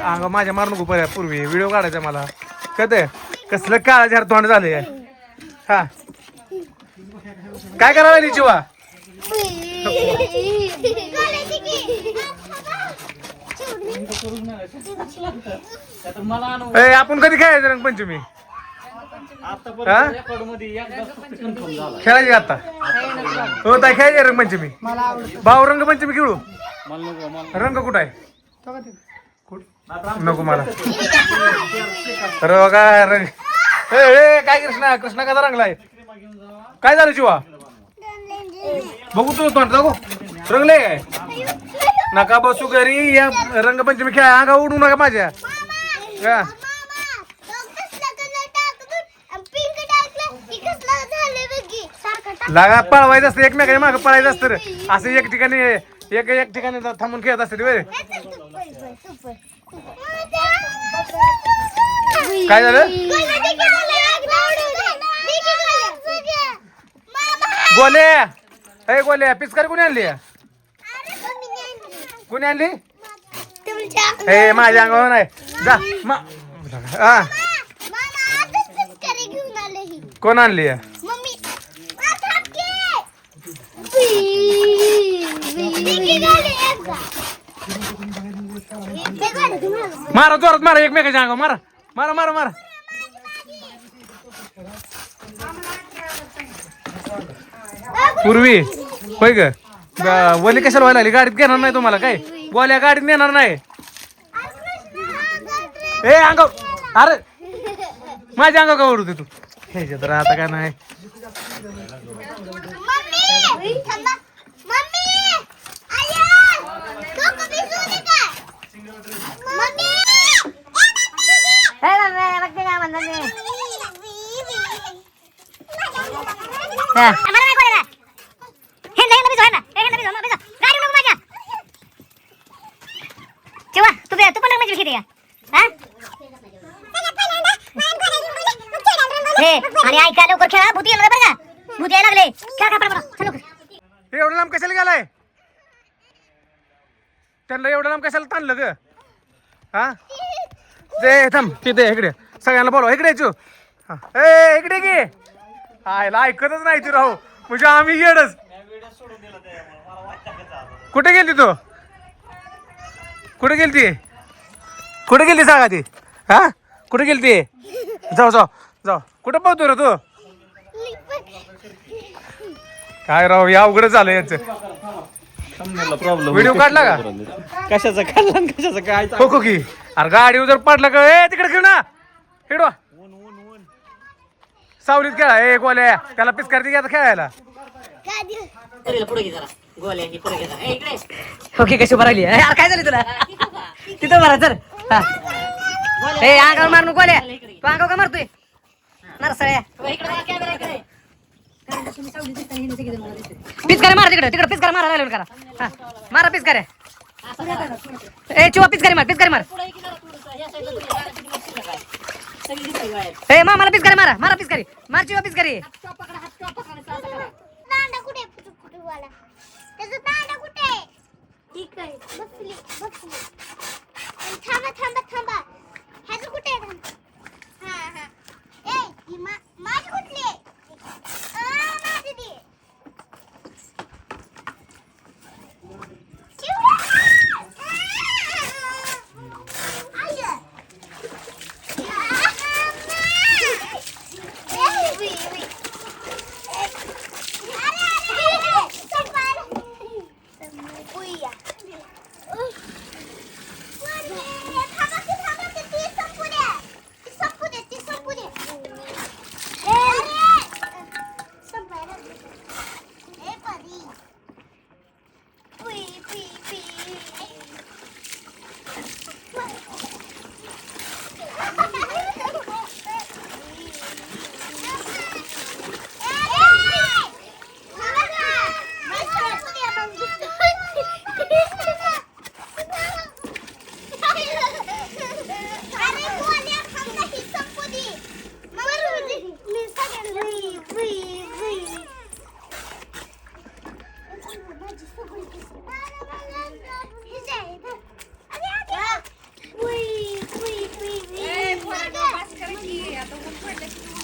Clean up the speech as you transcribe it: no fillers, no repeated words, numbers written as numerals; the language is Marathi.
अंग माझ्या मारू नको पर्या पूर्वी व्हिडिओ काढायचा मला कळतंय कसलं काळा झार तोंड झालंय हा काय करायला लागली जीवा आपण कधी खेळायचं रंगपंचमी खेळायची आता हो ताई खेळायची रंगपंचमी भाऊ रंगपंचमी खेळू रंग कुठं आहे नको मला अरे काय रंग काय कृष्णा कृष्णा कसा रंगलाय काय झालं शिवा बघू तू तोंड बघू रंगले काय नका बसू घरी या रंगपंचमी खेळा अंगा उडू नका माझ्या का लागा पळवायचं असतं एकमेकाच्या मागं पळायचं असतं असं एक ठिकाणी एक ठिकाणी थांबून खेळत असते वे काय झालं गोल्या अय गोल्या पिचकारी कोणी आणली कोणी आणली ए माझ्या अंगावर नाही जा हा कोण आणली मारा जोरात मारा एकमेकाच्या अंगावर मारा मारा मारा मारा पूर्वी होय ग वली कशाला व्हायला लागली गाडीत घेणार नाही तुम्हाला काय गोल्या गाडीत नेणार नाही ए अंग अरे माझ्या अंगा का ओढू तू हे तर आता काय नाही आणि ऐका लवकर खेळा भूती येणार बरं का भूती यायला लागले खेळा का पडा एवढं लांब कशाला गेलाय त्यांना एवढं लांब कशाला ताणलं ग हा ते थांब तिथे इकडे सगळ्यांना बोलवा इकडे चू ए इकडे गे आयला ऐकतच नाही ती राहू म्हणजे आम्ही येडच कुठे गेली तू कुठे गेलती कुठे गेली सांगा ती हा कुठे गेलती जाऊ जाऊ जाऊ कुठं पाहतो रे तू काय राव या अवघड झालं याच व्हिडिओ काढला का कशाचा काढला कशाचा काय हो की अरे गाडी जर पडला का ए तिकडे खेळ ना खेळवा सावलीत खेळा ए गोल्या त्याला पिचकारती घ्या खेळायला ओके कशी भरायली काय झाली तुला तिथं भरा चल ए अंगावर मारून गोल्या तू अंगावर का मारतोय नरसळ्या पिचकारे मारा तिकडे तिकडे पिचकारे मारा राहिलो करा मारा पिचकारे ए चिवा पिचकारी मार ए मला पिचकारी मारा मारा पिचकारी मार चिवा पिचकारी काढलं की